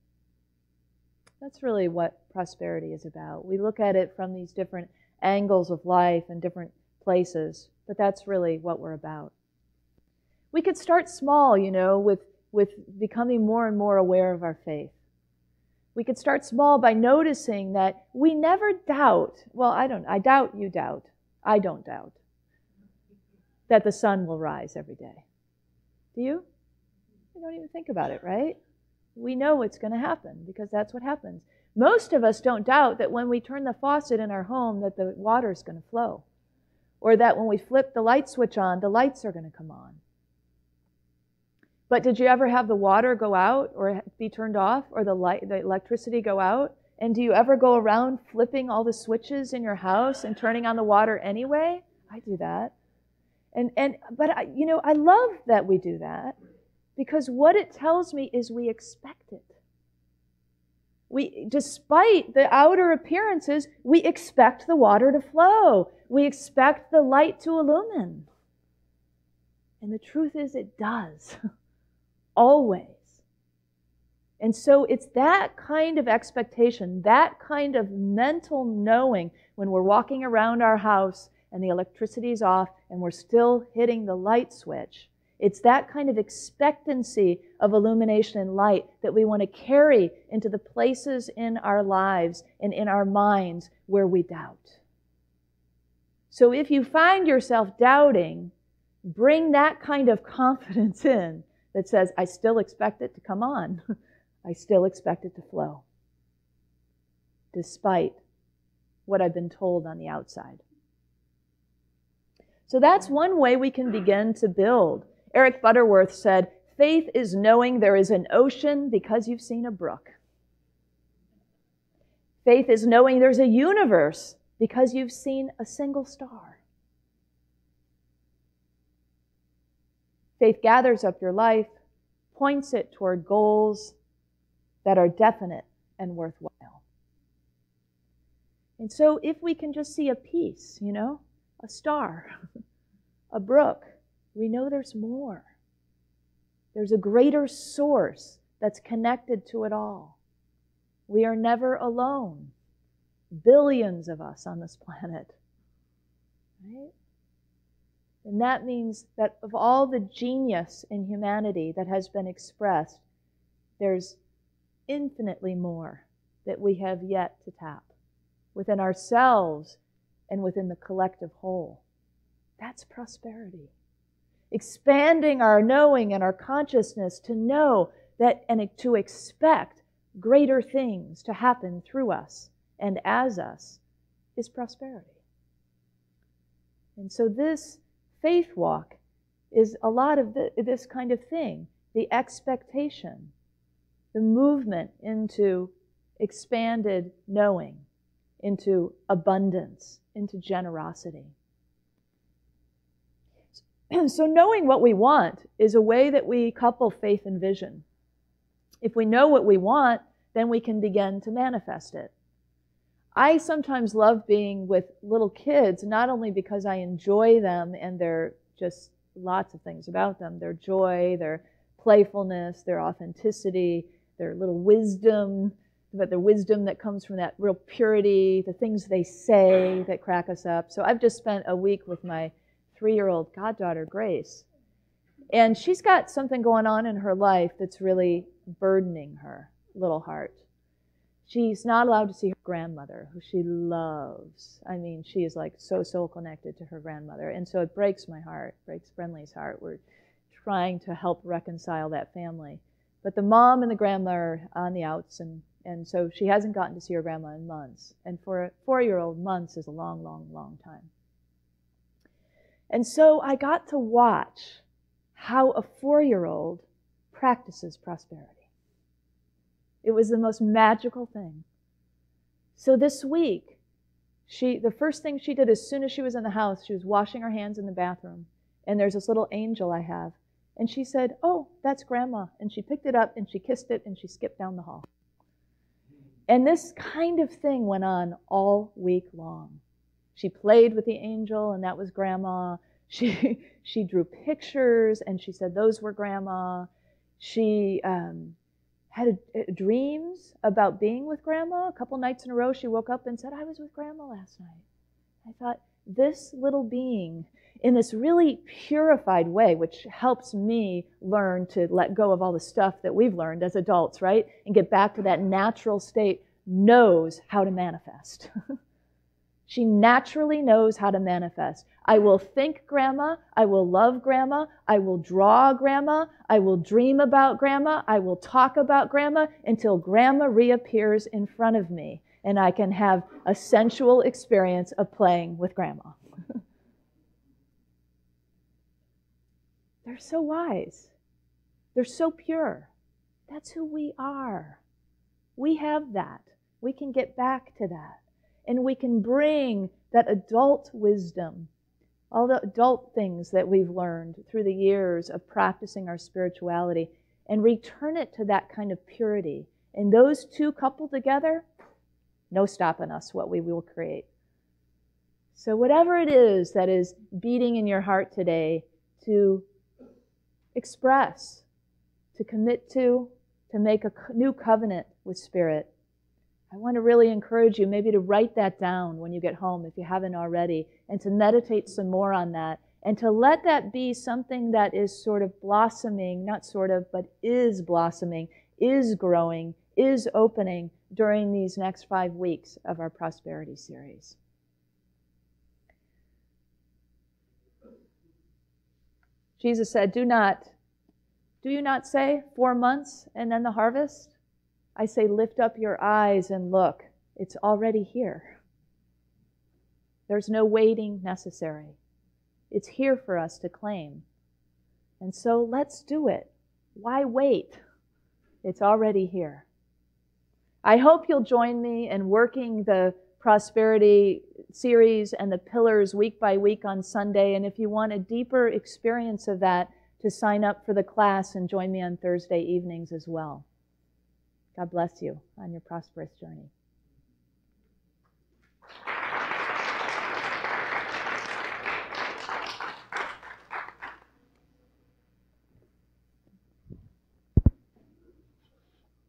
That's really what prosperity is about. We look at it from these different angles of life and different places, but that's really what we're about. We could start small, you know, with becoming more and more aware of our faith. We could start small by noticing that we never doubt, well, I doubt you doubt, I don't doubt, that the sun will rise every day. Do you? You don't even think about it, right? We know it's going to happen because that's what happens. Most of us don't doubt that when we turn the faucet in our home that the water is going to flow, or that when we flip the light switch on, the lights are going to come on. But did you ever have the water go out or be turned off, or the electricity go out? And do you ever go around flipping all the switches in your house and turning on the water anyway? I do that. But I love that we do that, because what it tells me is we expect it. Despite the outer appearances, we expect the water to flow. We expect the light to illumine. And the truth is it does. Always. And so it's that kind of expectation, that kind of mental knowing when we're walking around our house and the electricity's off and we're still hitting the light switch. It's that kind of expectancy of illumination and light that we want to carry into the places in our lives and in our minds where we doubt. So if you find yourself doubting, bring that kind of confidence in that says, I still expect it to come on. I still expect it to flow, despite what I've been told on the outside. So that's one way we can begin to build. Eric Butterworth said, faith is knowing there is an ocean because you've seen a brook. Faith is knowing there's a universe because you've seen a single star. Faith gathers up your life, points it toward goals that are definite and worthwhile. And so if we can just see a piece, a star, a brook, we know there's more. There's a greater source that's connected to it all. We are never alone. Billions of us on this planet. Right? And that means that of all the genius in humanity that has been expressed, there's infinitely more that we have yet to tap within ourselves and within the collective whole. That's prosperity. Expanding our knowing and our consciousness to know that and to expect greater things to happen through us and as us is prosperity. And so this faith walk is a lot of this kind of thing, the expectation, the movement into expanded knowing, into abundance, into generosity. So knowing what we want is a way that we couple faith and vision. If we know what we want, then we can begin to manifest it. I sometimes love being with little kids, not only because I enjoy them and they're just lots of things about them, their joy, their playfulness, their authenticity, their little wisdom, but the wisdom that comes from that real purity, the things they say that crack us up. So I've just spent a week with my 3-year-old goddaughter, Grace, and she's got something going on in her life that's really burdening her little heart. She's not allowed to see her grandmother, who she loves. I mean, she is like so connected to her grandmother. And so it breaks my heart, breaks Brenly's heart. We're trying to help reconcile that family. But the mom and the grandma are on the outs, and so she hasn't gotten to see her grandma in months. And for a 4-year-old, months is a long time. And so I got to watch how a 4-year-old practices prosperity. It was the most magical thing. So this week, the first thing she did as soon as she was in the house, she was washing her hands in the bathroom, and there's this little angel I have. And she said, "Oh, that's Grandma." And she picked it up, and she kissed it, and she skipped down the hall. And this kind of thing went on all week long. She played with the angel, and that was Grandma. She drew pictures, and she said those were Grandma. She had dreams about being with Grandma. A couple nights in a row, she woke up and said, "I was with Grandma last night." I thought, this little being, in this really purified way, which helps me learn to let go of all the stuff that we've learned as adults, right? And get back to that natural state, knows how to manifest. She naturally knows how to manifest. I will think Grandma, I will love Grandma, I will draw Grandma, I will dream about Grandma, I will talk about Grandma until Grandma reappears in front of me and I can have a sensual experience of playing with Grandma. They're so wise. They're so pure. That's who we are. We have that. We can get back to that. And we can bring that adult wisdom, all the adult things that we've learned through the years of practicing our spirituality, and return it to that kind of purity. And those two coupled together, no stopping us what we will create. So whatever it is that is beating in your heart today, to express, to commit to make a new covenant with Spirit, I want to really encourage you maybe to write that down when you get home if you haven't already, and to meditate some more on that, and to let that be something that is sort of blossoming, not sort of, but is blossoming, is growing, is opening during these next 5 weeks of our prosperity series. Jesus said, do you not say 4 months and then the harvest? I say, lift up your eyes and look. It's already here. There's no waiting necessary. It's here for us to claim. And so let's do it. Why wait? It's already here. I hope you'll join me in working the prosperity series and the pillars week by week on Sunday. And if you want a deeper experience of that, to sign up for the class and join me on Thursday evenings as well. God bless you on your prosperous journey.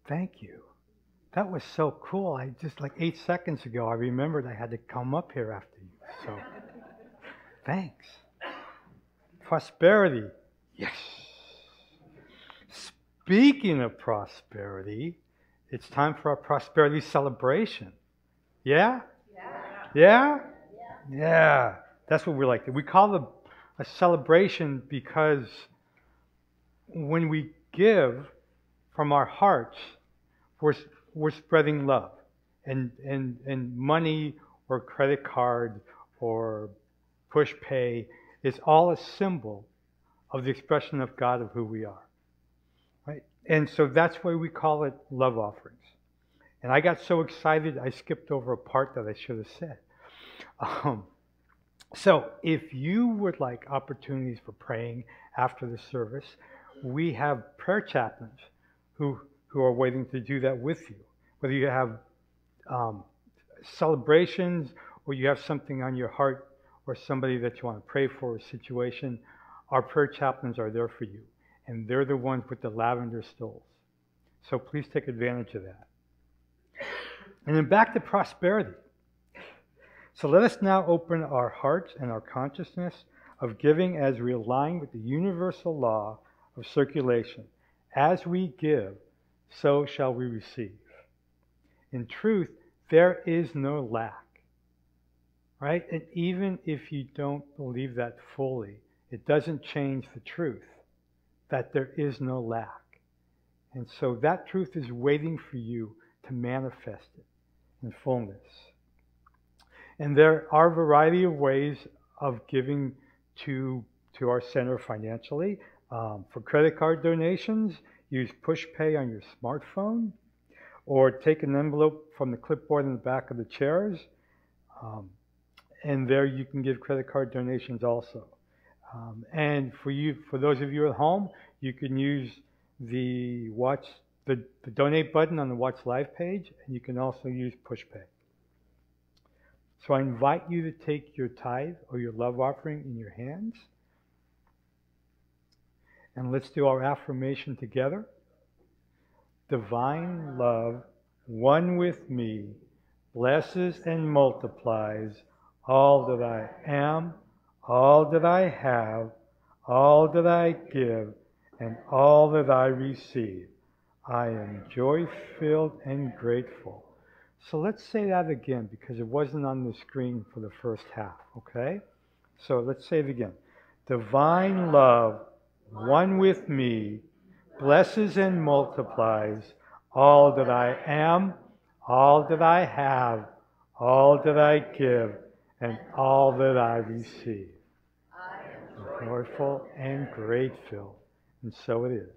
Thank you. That was so cool. I just, like 8 seconds ago, I remembered I had to come up here after you. So, thanks. Prosperity. Yes. Speaking of prosperity, it's time for our prosperity celebration. Yeah? Yeah? Yeah? Yeah. That's what we like. We call the a celebration because when we give from our hearts, we're spreading love. And money or credit card or push pay is all a symbol of the expression of God of who we are. Right? And so that's why we call it love offerings. And I got so excited, I skipped over a part that I should have said. So if you would like opportunities for praying after the service, we have prayer chaplains who are waiting to do that with you. Whether you have celebrations or you have something on your heart or somebody that you want to pray for, a situation, our prayer chaplains are there for you. And they're the ones with the lavender stoles. So please take advantage of that. And then back to prosperity. So let us now open our hearts and our consciousness of giving as we align with the universal law of circulation. As we give, so shall we receive. In truth, there is no lack. Right? And even if you don't believe that fully, it doesn't change the truth that there is no lack. And so that truth is waiting for you to manifest it in fullness. And there are a variety of ways of giving to our center financially. For credit card donations, use PushPay on your smartphone, or take an envelope from the clipboard in the back of the chairs. And there you can give credit card donations also. And for those of you at home, you can use the donate button on the Watch Live page, and you can also use PushPay. So I invite you to take your tithe or your love offering in your hands. And let's do our affirmation together. Divine love, one with me, blesses and multiplies all that I am, all that I have, all that I give, and all that I receive. I am joy-filled and grateful. So let's say that again, because it wasn't on the screen for the first half, okay? So let's say it again. Divine love, one with me, blesses and multiplies all that I am, all that I have, all that I give, and all that I receive. I am joyful and grateful. And so it is.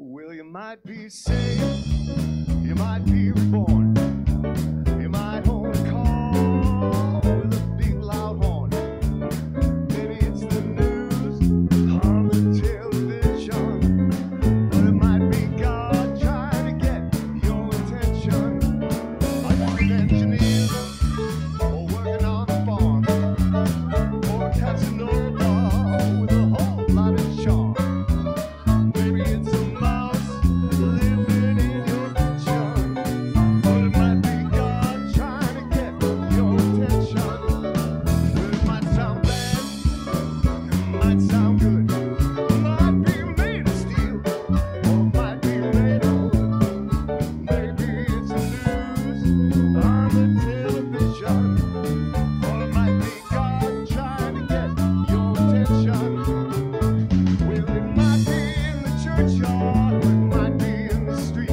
Well, you might be saved, you might be reborn, you might own a car with a big loud horn. Maybe it's the news on the television, but it might be God trying to get your attention. Are you an engineer, or working on a farm, or catching over with a whole lot of charm? Maybe it's a mouse living in your kitchen, but it might be God trying to get your attention. Well, it might sound bad, it might sound good, it might be made of steel, or it might be made of wood. Maybe it's the news on the television, or it might be God trying to get your attention. Well, it might be in the churchyard, it might be in the street.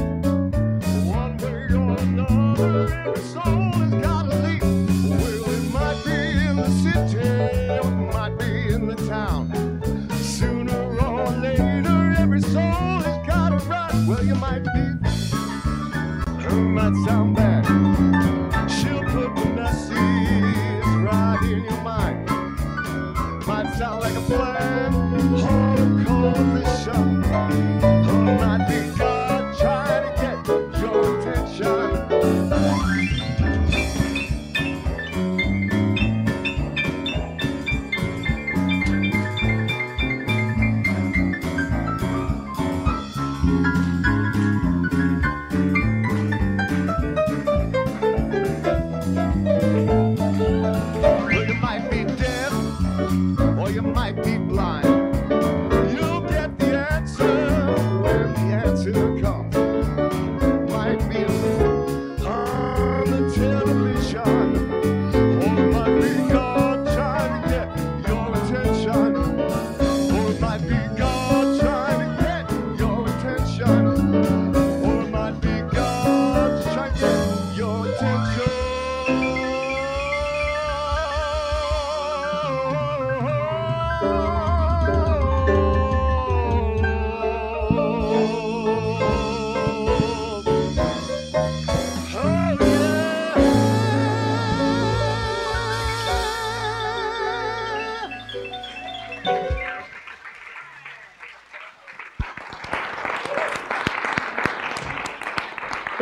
One way or another, every soul has got to leave. Well, it might be in the city, or it might be in the town. Sooner or later, every soul has got to run. Well, you might be, it might sound bad. She'll put the message right in your mind. Might sound like a plan or a coalition, or it might be God trying to get your attention.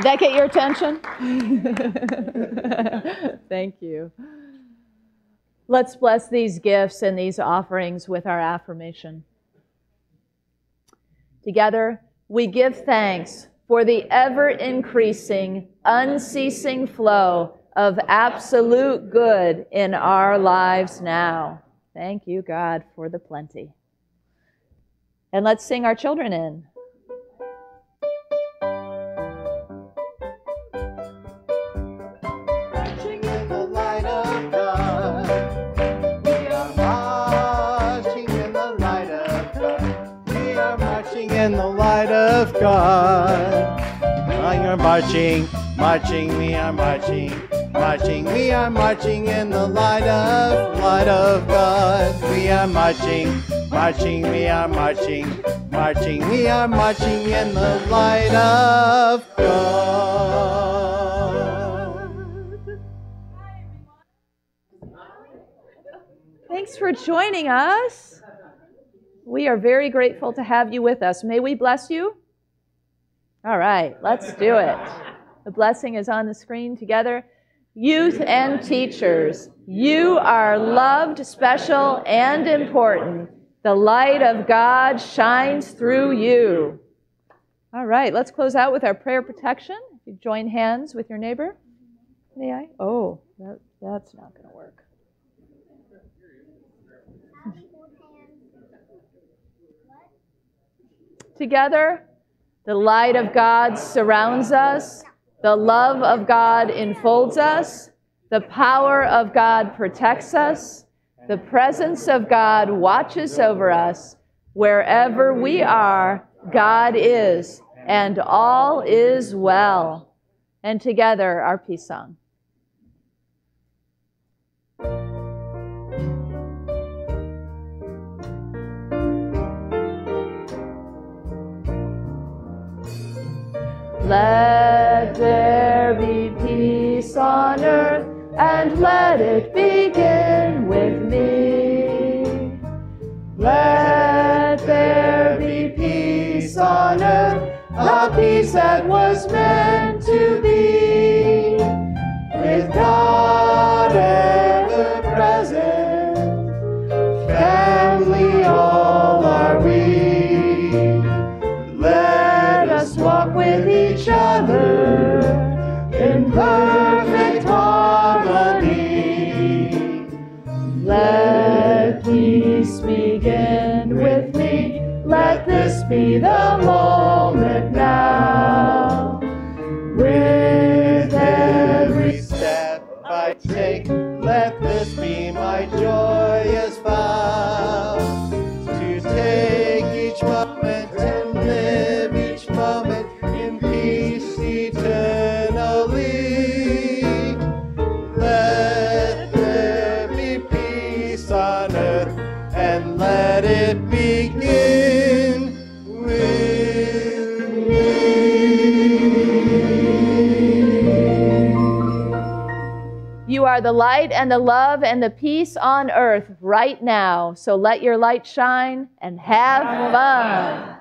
that get your attention? Thank you. Let's bless these gifts and these offerings with our affirmation. Together, we give thanks for the ever-increasing, unceasing flow of absolute good in our lives now. Thank you, God, for the plenty. And let's sing our children in. Marching in the light of God. We are marching in the light of God. We are marching in the light of God. We are marching, marching, we are marching, marching, we are marching in the light of God. We are marching, marching, we are marching, marching, we are marching in the light of God. Thanks for joining us. We are very grateful to have you with us. May we bless you? All right, let's do it. The blessing is on the screen together. Youth and teachers, you are loved, special, and important. The light of God shines through you. All right, let's close out with our prayer protection. If you join hands with your neighbor. May I? Oh, that's not going to work. Together, the light of God surrounds us. The love of God enfolds us. The power of God protects us. The presence of God watches over us. Wherever we are, God is, and all is well. And together, our peace song. Let there be peace on earth, and let it begin with me. Let there be peace on earth, a peace that was meant to be. With God ever present, family all are we. Let us walk with each other in perfect harmony. Let peace begin with me. Let this be the moment now. With every step I take, let this be my joyous vow. To take each moment and live each moment in peace eternally. Let there be peace on earth, and let it begin with me. You are the light and the love and the peace on earth right now. So let your light shine and have fun.